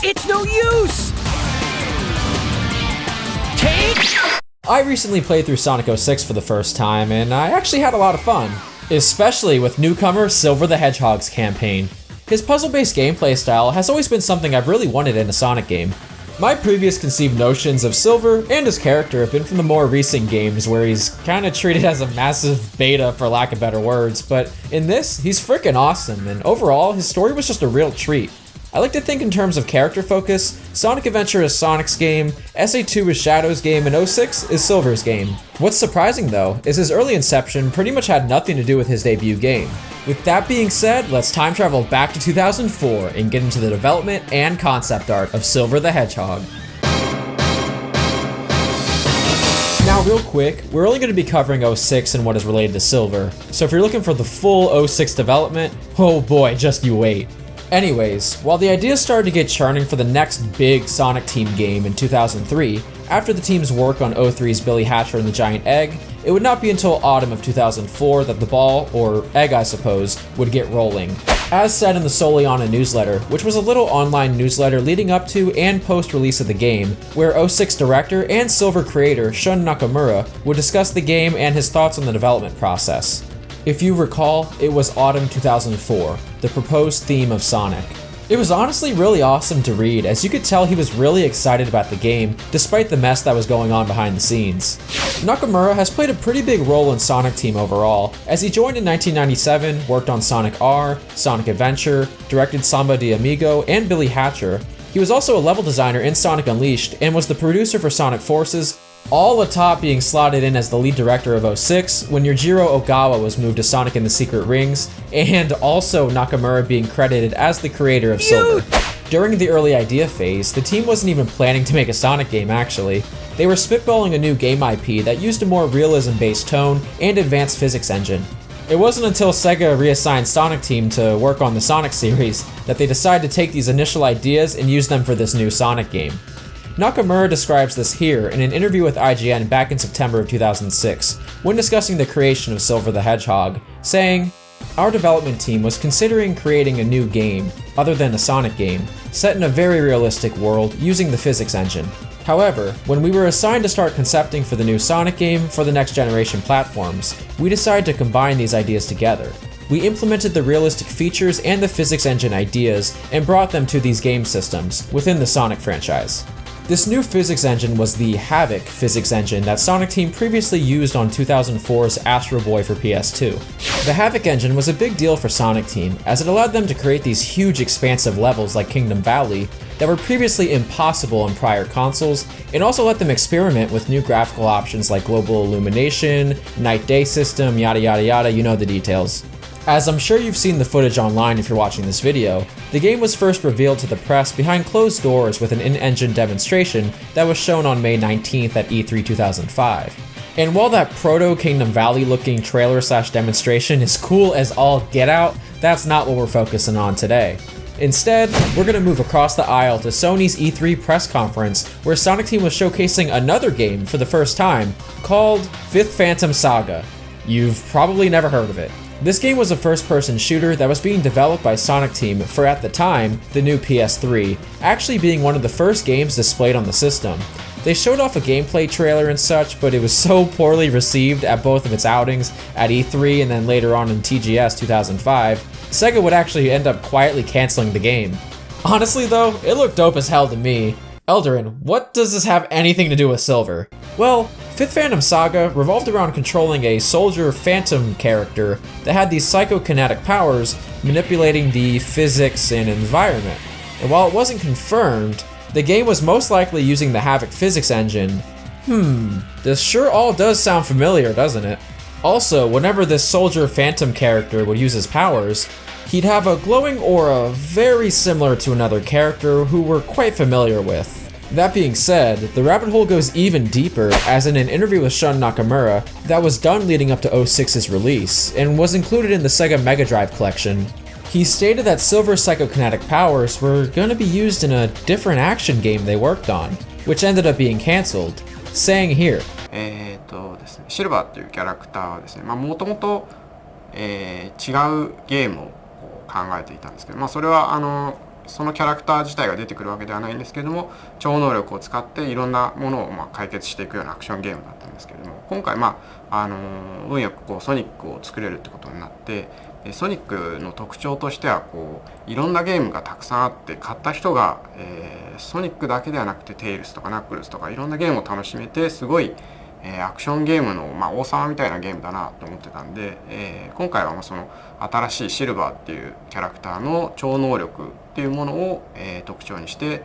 It's no use! I recently played through Sonic 06 for the first time, and I actually had a lot of fun, especially with newcomer Silver the Hedgehog's campaign. His puzzle-based gameplay style has always been something I've really wanted in a Sonic game. My previous conceived notions of Silver and his character have been from the more recent games where he's kinda treated as a massive beta for lack of better words, but in this, he's freaking awesome, and overall, his story was just a real treat. I like to think in terms of character focus. Sonic Adventure is Sonic's game, SA2 is Shadow's game, and 06 is Silver's game. What's surprising though, is his early inception pretty much had nothing to do with his debut game. With that being said, let's time travel back to 2004 and get into the development and concept art of Silver the Hedgehog. Now real quick, we're only going to be covering 06 and what is related to Silver, so if you're looking for the full 06 development, oh boy, just you wait. Anyways, while the ideas started to get churning for the next big Sonic Team game in 2003, after the team's work on 03's Billy Hatcher and the Giant Egg, it would not be until autumn of 2004 that the ball, or egg I suppose, would get rolling. As said in the Solenna Newsletter, which was a little online newsletter leading up to and post-release of the game, where 06 director and Silver creator Shun Nakamura would discuss the game and his thoughts on the development process. If you recall, it was autumn 2004, the proposed theme of Sonic. It was honestly really awesome to read, as you could tell he was really excited about the game, despite the mess that was going on behind the scenes. Nakamura has played a pretty big role in Sonic Team overall, as he joined in 1997, worked on Sonic R, Sonic Adventure, directed Samba de Amigo, and Billy Hatcher. He was also a level designer in Sonic Unleashed, and was the producer for Sonic Forces, all atop being slotted in as the lead director of 06 when Yujiro Ogawa was moved to Sonic and the Secret Rings, and also Nakamura being credited as the creator of Silver. During the early idea phase, the team wasn't even planning to make a Sonic game actually. They were spitballing a new game IP that used a more realism-based tone and advanced physics engine. It wasn't until Sega reassigned Sonic Team to work on the Sonic series that they decided to take these initial ideas and use them for this new Sonic game. Nakamura describes this here in an interview with IGN back in September of 2006, when discussing the creation of Silver the Hedgehog, saying, "Our development team was considering creating a new game, other than a Sonic game, set in a very realistic world using the physics engine. However, when we were assigned to start concepting for the new Sonic game for the next generation platforms, we decided to combine these ideas together. We implemented the realistic features and the physics engine ideas and brought them to these game systems within the Sonic franchise." This new physics engine was the Havoc physics engine that Sonic Team previously used on 2004's Astro Boy for PS2. The Havoc engine was a big deal for Sonic Team, as it allowed them to create these huge expansive levels like Kingdom Valley that were previously impossible on prior consoles, and also let them experiment with new graphical options like global illumination, night-day system, yada yada yada, you know the details. As I'm sure you've seen the footage online if you're watching this video, the game was first revealed to the press behind closed doors with an in-engine demonstration that was shown on May 19th at E3 2005. And while that proto-Kingdom Valley looking trailer/demonstration is cool as all get out, that's not what we're focusing on today. Instead, we're gonna move across the aisle to Sony's E3 press conference, where Sonic Team was showcasing another game for the first time, called Fifth Phantom Saga. You've probably never heard of it. This game was a first-person shooter that was being developed by Sonic Team for, at the time, the new PS3, actually being one of the first games displayed on the system. They showed off a gameplay trailer and such, but it was so poorly received at both of its outings, at E3 and then later on in TGS 2005, Sega would actually end up quietly canceling the game. Honestly though, it looked dope as hell to me. Eldarin, what does this have anything to do with Silver? Well, Fifth Phantom Saga revolved around controlling a soldier phantom character that had these psychokinetic powers manipulating the physics and environment. And while it wasn't confirmed, the game was most likely using the Havoc physics engine. This sure all does sound familiar, doesn't it? Also, whenever this soldier phantom character would use his powers, he'd have a glowing aura very similar to another character who we're quite familiar with. That being said, the rabbit hole goes even deeper, as in an interview with Shun Nakamura that was done leading up to 06's release, and was included in the Sega Mega Drive collection. He stated that Silver's psychokinetic powers were going to be used in a different action game they worked on, which ended up being cancelled, saying here, ですね、シルバーっていうキャラクターはですね、もともと違うゲームを考えていたんですけど、それはそのキャラクター自体が出てくるわけではないんですけれども、超能力を使っていろんなものを解決していくようなアクションゲームだったんですけれども、今回運よくソニックを作れるってことになって、ソニックの特徴としてはいろんなゲームがたくさんあって、買った人が、ソニックだけではなくてテイルスとかナックルズとかいろんなゲームを楽しめて、すごいアクションゲームの、王様みたいなゲームだなと思ってたんで、今回はその新しいシルバーっていうキャラクターの超能力っていうものを、特徴にして、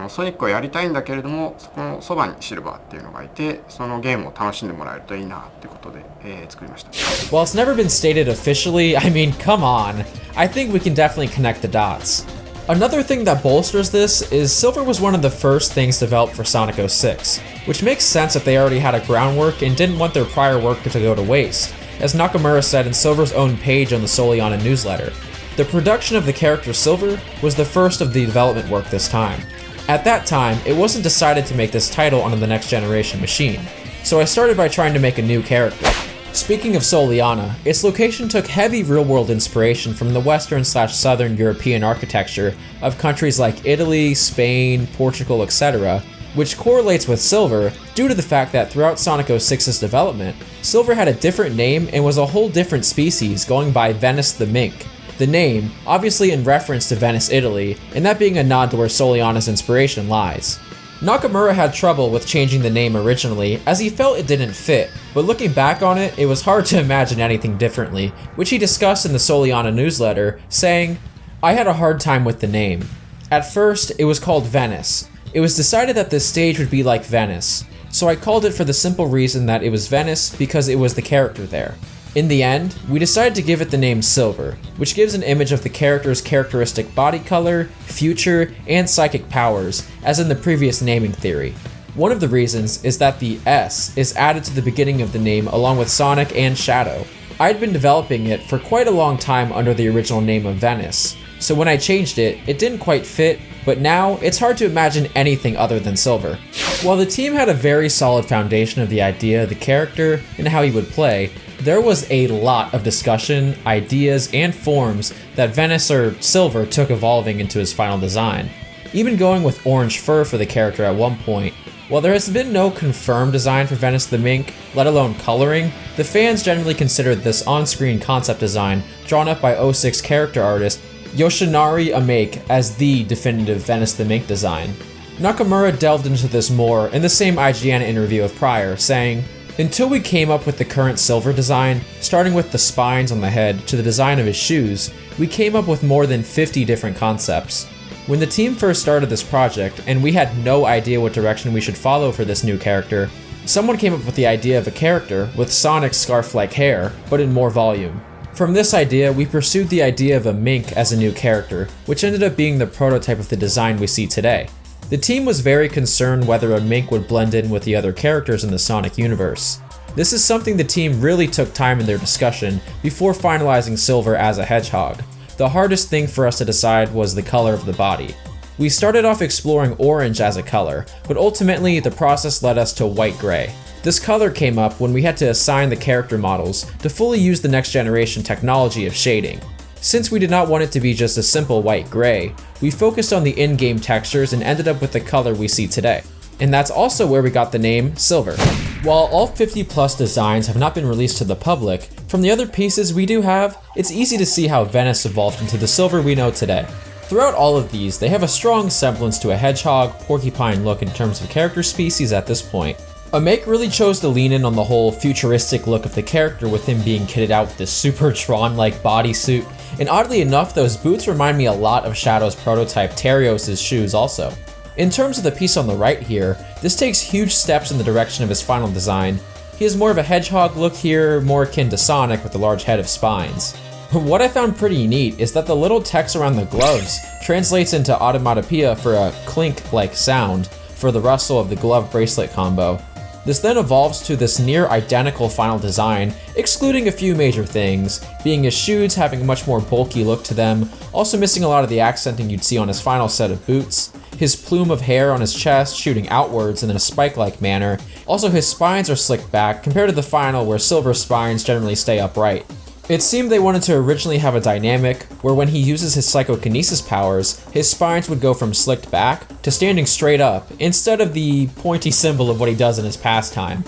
ソニックをやりたいんだけれども、そこのそばにシルバーっていうのがいて、そのゲームを楽しんでもらえるといいなっていうことで、作りました。 While it's never been stated officially, I mean, come on. I think we can definitely connect the dots. Another thing that bolsters this is Silver was one of the first things developed for Sonic 06, which makes sense if they already had a groundwork and didn't want their prior work to go to waste, as Nakamura said in Silver's own page on the Solenna Newsletter. The production of the character Silver was the first of the development work this time. At that time, it wasn't decided to make this title onto the next generation machine, so I started by trying to make a new character. Speaking of Solenna, its location took heavy real-world inspiration from the Western/Southern European architecture of countries like Italy, Spain, Portugal, etc., which correlates with Silver due to the fact that throughout Sonic 06's development, Silver had a different name and was a whole different species going by Venice the Mink. The name, obviously in reference to Venice, Italy, and that being a nod to where Solenna's inspiration lies. Nakamura had trouble with changing the name originally, as he felt it didn't fit, but looking back on it, it was hard to imagine anything differently, which he discussed in the Solenna Newsletter, saying, "I had a hard time with the name. At first, it was called Venice. It was decided that this stage would be like Venice, so I called it for the simple reason that it was Venice because it was the character there. In the end, we decided to give it the name Silver, which gives an image of the character's characteristic body color, future, and psychic powers, as in the previous naming theory. One of the reasons is that the S is added to the beginning of the name along with Sonic and Shadow. I'd been developing it for quite a long time under the original name of Venice, so when I changed it, it didn't quite fit, but now it's hard to imagine anything other than Silver." While the team had a very solid foundation of the idea, the character, and how he would play, there was a lot of discussion, ideas, and forms that Venice or Silver took evolving into his final design. Even going with orange fur for the character at one point. While there has been no confirmed design for Venice the Mink, let alone coloring, the fans generally considered this on-screen concept design drawn up by 06 character artist Yoshinari Amake as the definitive Venice the Mink design. Nakamura delved into this more in the same IGN interview of prior, saying, "Until we came up with the current Silver design, starting with the spines on the head to the design of his shoes, we came up with more than 50 different concepts. When the team first started this project, and we had no idea what direction we should follow for this new character, someone came up with the idea of a character with Sonic's scarf-like hair, but in more volume. From this idea, we pursued the idea of a mink as a new character, which ended up being the prototype of the design we see today. The team was very concerned whether a mink would blend in with the other characters in the Sonic universe. This is something the team really took time in their discussion before finalizing Silver as a hedgehog. The hardest thing for us to decide was the color of the body. We started off exploring orange as a color, but ultimately the process led us to white-gray. This color came up when we had to assign the character models to fully use the next generation technology of shading. Since we did not want it to be just a simple white-gray, we focused on the in-game textures and ended up with the color we see today. And that's also where we got the name Silver. While all 50 plus designs have not been released to the public, from the other pieces we do have, it's easy to see how Venice evolved into the Silver we know today. Throughout all of these, they have a strong semblance to a hedgehog, porcupine look in terms of character species at this point. Amake really chose to lean in on the whole futuristic look of the character with him being kitted out with this super Tran-like bodysuit, and oddly enough, those boots remind me a lot of Shadow's prototype Terios' shoes also. In terms of the piece on the right here, this takes huge steps in the direction of his final design. He has more of a hedgehog look here, more akin to Sonic with a large head of spines. What I found pretty neat is that the little text around the gloves translates into automatopoeia for a clink-like sound for the rustle of the glove-bracelet combo. This then evolves to this near identical final design, excluding a few major things, being his shoes having a much more bulky look to them, also missing a lot of the accenting you'd see on his final set of boots, his plume of hair on his chest shooting outwards in a spike-like manner, also his spines are slicked back compared to the final where Silver's spines generally stay upright. It seemed they wanted to originally have a dynamic where when he uses his psychokinesis powers, his spines would go from slicked back to standing straight up, instead of the pointy symbol of what he does in his pastime.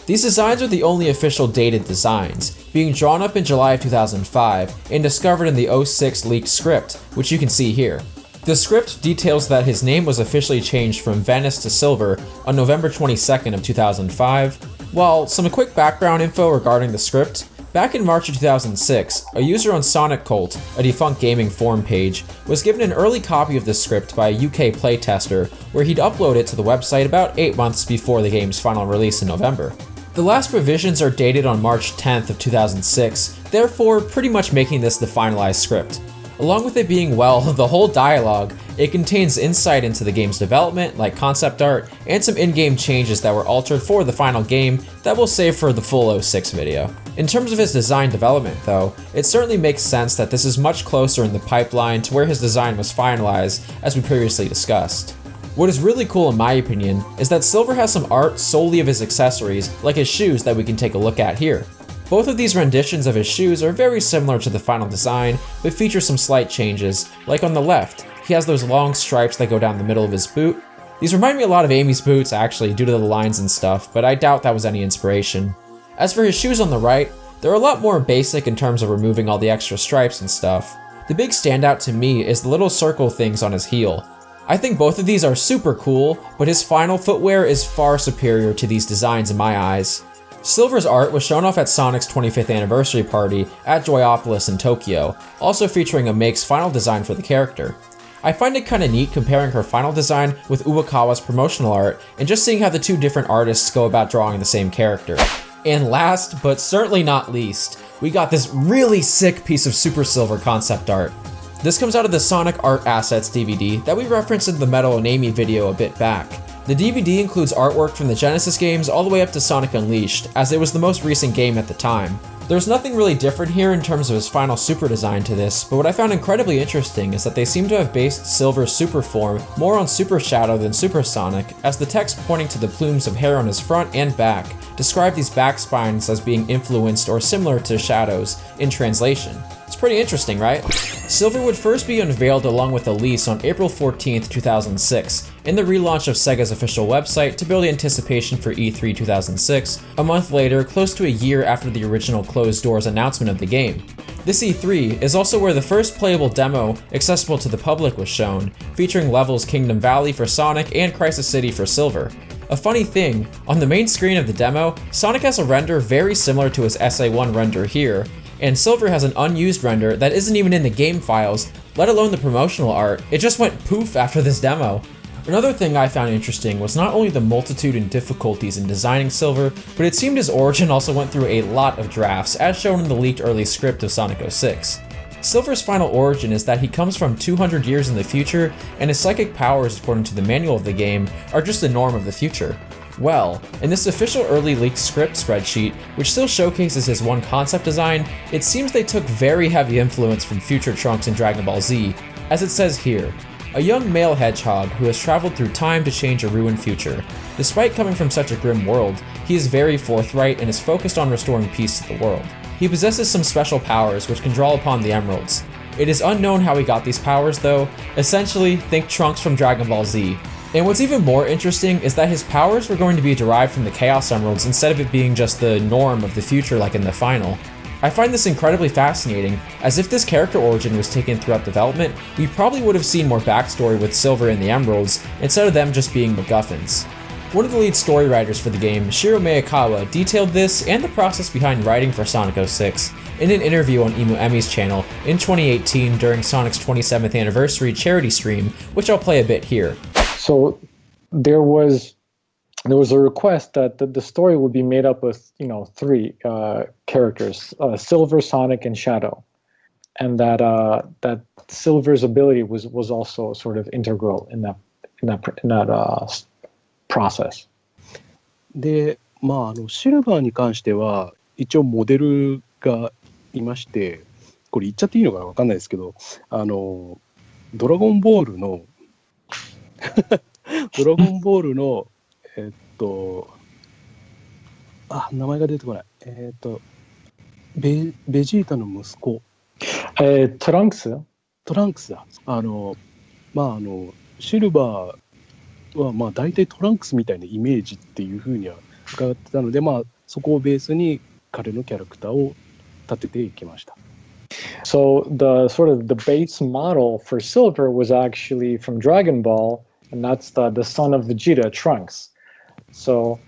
These designs are the only official dated designs, being drawn up in July of 2005 and discovered in the 06 leaked script, which you can see here. The script details that his name was officially changed from Venice to Silver on November 22nd of 2005. While some quick background info regarding the script, back in March of 2006, a user on Sonic Cult, a defunct gaming forum page, was given an early copy of the script by a UK playtester where he'd upload it to the website about 8 months before the game's final release in November. The last revisions are dated on March 10th of 2006, therefore pretty much making this the finalized script. Along with it being, well, the whole dialogue, it contains insight into the game's development, like concept art, and some in-game changes that were altered for the final game that we'll save for the full 06 video. In terms of his design development, though, it certainly makes sense that this is much closer in the pipeline to where his design was finalized, as we previously discussed. What is really cool in my opinion is that Silver has some art solely of his accessories, like his shoes that we can take a look at here. Both of these renditions of his shoes are very similar to the final design, but feature some slight changes, like on the left, he has those long stripes that go down the middle of his boot. These remind me a lot of Amy's boots actually, due to the lines and stuff, but I doubt that was any inspiration. As for his shoes on the right, they're a lot more basic in terms of removing all the extra stripes and stuff. The big standout to me is the little circle things on his heel. I think both of these are super cool, but his final footwear is far superior to these designs in my eyes. Silver's art was shown off at Sonic's 25th anniversary party at Joyopolis in Tokyo, also featuring a Make's final design for the character. I find it kinda neat comparing her final design with Uwakawa's promotional art and just seeing how the two different artists go about drawing the same character. And last, but certainly not least, we got this really sick piece of Super Silver concept art. This comes out of the Sonic Art Assets DVD that we referenced in the Metal and Amy video a bit back. The DVD includes artwork from the Genesis games all the way up to Sonic Unleashed, as it was the most recent game at the time. There's nothing really different here in terms of his final super design to this, but what I found incredibly interesting is that they seem to have based Silver's super form more on Super Shadow than Super Sonic, as the text pointing to the plumes of hair on his front and back describe these back spines as being influenced or similar to Shadow's in translation. It's pretty interesting, right? Silver would first be unveiled along with Elise on April 14th, 2006, in the relaunch of Sega's official website to build anticipation for E3 2006, a month later, close to a year after the original closed doors announcement of the game. This E3 is also where the first playable demo accessible to the public was shown, featuring levels Kingdom Valley for Sonic and Crisis City for Silver. A funny thing, on the main screen of the demo, Sonic has a render very similar to his SA1 render here, and Silver has an unused render that isn't even in the game files, let alone the promotional art. It just went poof after this demo. Another thing I found interesting was not only the multitude and difficulties in designing Silver, but it seemed his origin also went through a lot of drafts, as shown in the leaked early script of Sonic 06. Silver's final origin is that he comes from 200 years in the future, and his psychic powers, according to the manual of the game, are just the norm of the future. Well, in this official early leaked script spreadsheet, which still showcases his one concept design, it seems they took very heavy influence from future Trunks in Dragon Ball Z, as it says here, a young male hedgehog who has traveled through time to change a ruined future. Despite coming from such a grim world, he is very forthright and is focused on restoring peace to the world. He possesses some special powers which can draw upon the emeralds. It is unknown how he got these powers though, essentially think Trunks from Dragon Ball Z. And what's even more interesting is that his powers were going to be derived from the Chaos Emeralds instead of it being just the norm of the future like in the final. I find this incredibly fascinating, as if this character origin was taken throughout development, we probably would have seen more backstory with Silver and the Emeralds, instead of them just being MacGuffins. One of the lead story writers for the game, Shiro Miyakawa, detailed this and the process behind writing for Sonic 06 in an interview on EmuEmi's channel in 2018 during Sonic's 27th anniversary charity stream, which I'll play a bit here. So there was a request that the story would be made up of three characters: Silver, Sonic, and Shadow, and that Silver's ability was also sort of integral in that process. で、シルバーに関しては一応モデルがいまして、これ言っちゃっていいのかなわかんないですけど、ドラゴンボールの名前が出てこない。ベジータの息子、トランクストランクスだ。シルバーは大体トランクスみたいなイメージっていうふうには伺ってたので、そこをベースに彼のキャラクターを立てていきました。So the sort of the base model for Silver was actually from Dragon Ball, and that's the son of Vegeta, Trunks. So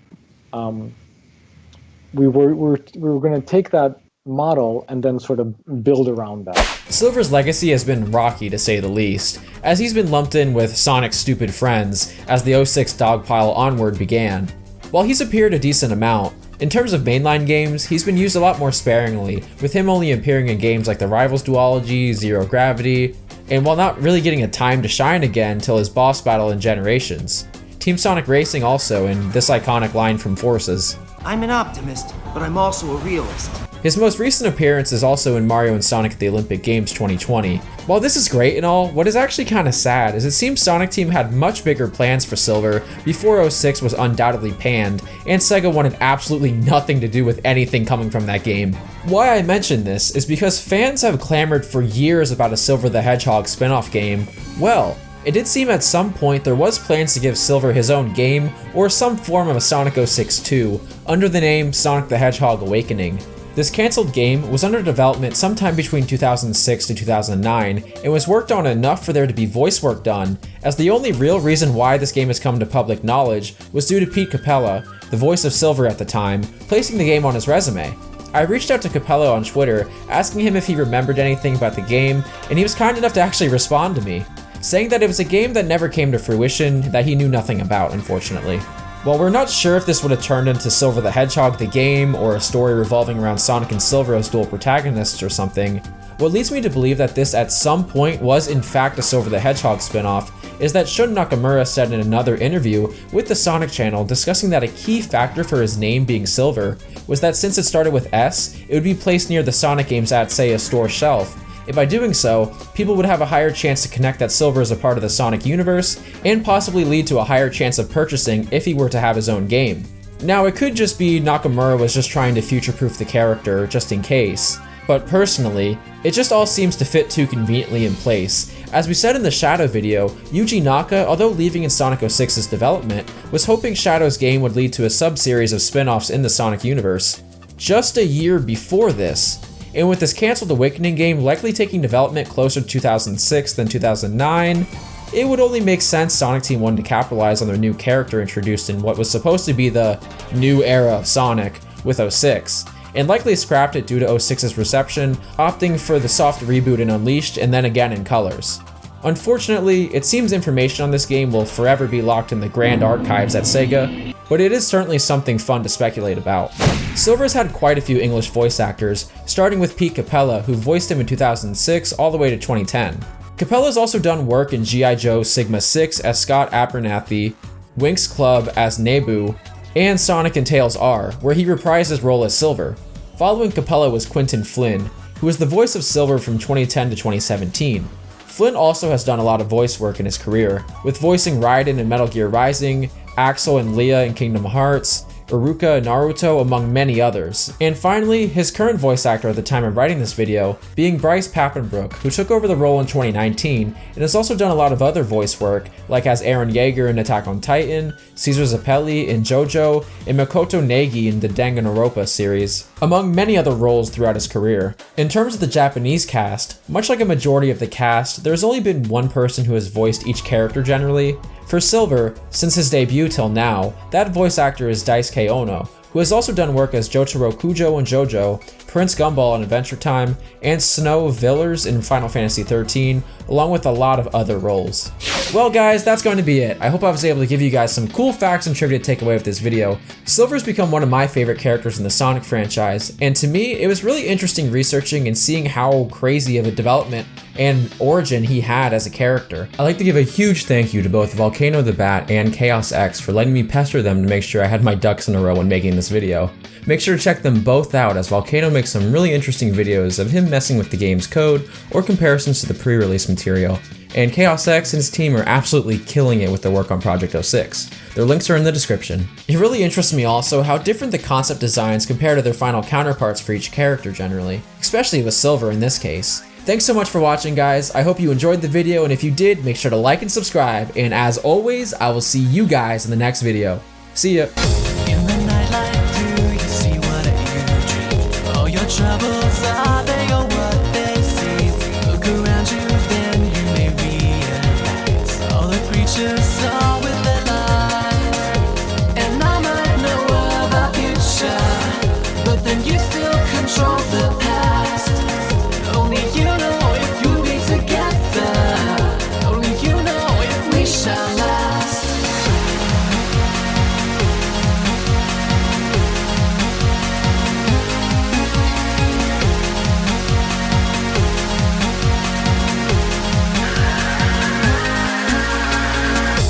we were going to take that model and then sort of build around that. Silver's legacy has been rocky to say the least, as he's been lumped in with Sonic's stupid friends as the 06 dogpile onward began. While he's appeared a decent amount, in terms of mainline games, he's been used a lot more sparingly, with him only appearing in games like the Rivals Duology, Zero Gravity, and while not really getting a time to shine again till his boss battle in Generations. Team Sonic Racing also in this iconic line from Forces. I'm an optimist, but I'm also a realist. His most recent appearance is also in Mario and Sonic at the Olympic Games 2020. While this is great and all, what is actually kind of sad is it seems Sonic Team had much bigger plans for Silver before 06 was undoubtedly panned, and Sega wanted absolutely nothing to do with anything coming from that game. Why I mention this is because fans have clamored for years about a Silver the Hedgehog spin-off game. Well, it did seem at some point there was plans to give Silver his own game, or some form of a Sonic 06 2, under the name Sonic the Hedgehog Awakening. This cancelled game was under development sometime between 2006 to 2009 and was worked on enough for there to be voice work done, as the only real reason why this game has come to public knowledge was due to Pete Capella, the voice of Silver at the time, placing the game on his resume. I reached out to Capella on Twitter asking him if he remembered anything about the game, and he was kind enough to actually respond to me, saying that it was a game that never came to fruition that he knew nothing about, unfortunately. While we're not sure if this would have turned into Silver the Hedgehog the game, or a story revolving around Sonic and Silver as dual protagonists or something, what leads me to believe that this at some point was in fact a Silver the Hedgehog spinoff is that Shun Nakamura said in another interview with the Sonic channel discussing that a key factor for his name being Silver was that since it started with S, it would be placed near the Sonic games at, say, a store shelf, and by doing so, people would have a higher chance to connect that Silver is a part of the Sonic universe, and possibly lead to a higher chance of purchasing if he were to have his own game. Now, it could just be Nakamura was just trying to future-proof the character, just in case, but personally, it just all seems to fit too conveniently in place. As we said in the Shadow video, Yuji Naka, although leaving in Sonic 06's development, was hoping Shadow's game would lead to a sub-series of spin-offs in the Sonic universe. Just a year before this, and with this cancelled Awakening game likely taking development closer to 2006 than 2009, it would only make sense Sonic Team wanted to capitalize on their new character introduced in what was supposed to be the new era of Sonic with 06, and likely scrapped it due to 06's reception, opting for the soft reboot in Unleashed and then again in Colors. Unfortunately, it seems information on this game will forever be locked in the grand archives at Sega, but it is certainly something fun to speculate about. Silver's had quite a few English voice actors, starting with Pete Capella, who voiced him in 2006 all the way to 2010. Capella's also done work in G.I. Joe Sigma 6 as Scott Abernathy, Winx Club as Nebu, and Sonic and Tails R, where he reprised his role as Silver. Following Capella was Quentin Flynn, who was the voice of Silver from 2010 to 2017. Flynn also has done a lot of voice work in his career, with voicing Raiden in Metal Gear Rising, Axel and Leah in Kingdom Hearts, Iruka in Naruto, among many others. And finally, his current voice actor at the time of writing this video being Bryce Papenbrook, who took over the role in 2019 and has also done a lot of other voice work, like as Eren Yeager in Attack on Titan, Caesar Zappelli in JoJo, and Makoto Negi in the Danganronpa series, among many other roles throughout his career. In terms of the Japanese cast, much like a majority of the cast, there's only been one person who has voiced each character generally. For Silver, since his debut till now, that voice actor is Daisuke Ono, who has also done work as Jotaro Kujo in JoJo, Prince Gumball in Adventure Time, and Snow Villers in Final Fantasy XIII, along with a lot of other roles. Well guys, that's going to be it. I hope I was able to give you guys some cool facts and trivia to take away with this video. Silver's become one of my favorite characters in the Sonic franchise, and to me, it was really interesting researching and seeing how crazy of a development and origin he had as a character. I'd like to give a huge thank you to both VolcanoTheBat and ChaosX for letting me pester them to make sure I had my ducks in a row when making this video. Make sure to check them both out, as Volcano makes some really interesting videos of him messing with the game's code or comparisons to the pre-release material. And ChaosX and his team are absolutely killing it with their work on Project 06. Their links are in the description. It really interests me also how different the concept designs compare to their final counterparts for each character generally, especially with Silver in this case. Thanks so much for watching, guys. I hope you enjoyed the video, and if you did, make sure to like and subscribe, and as always, I will see you guys in the next video. See ya!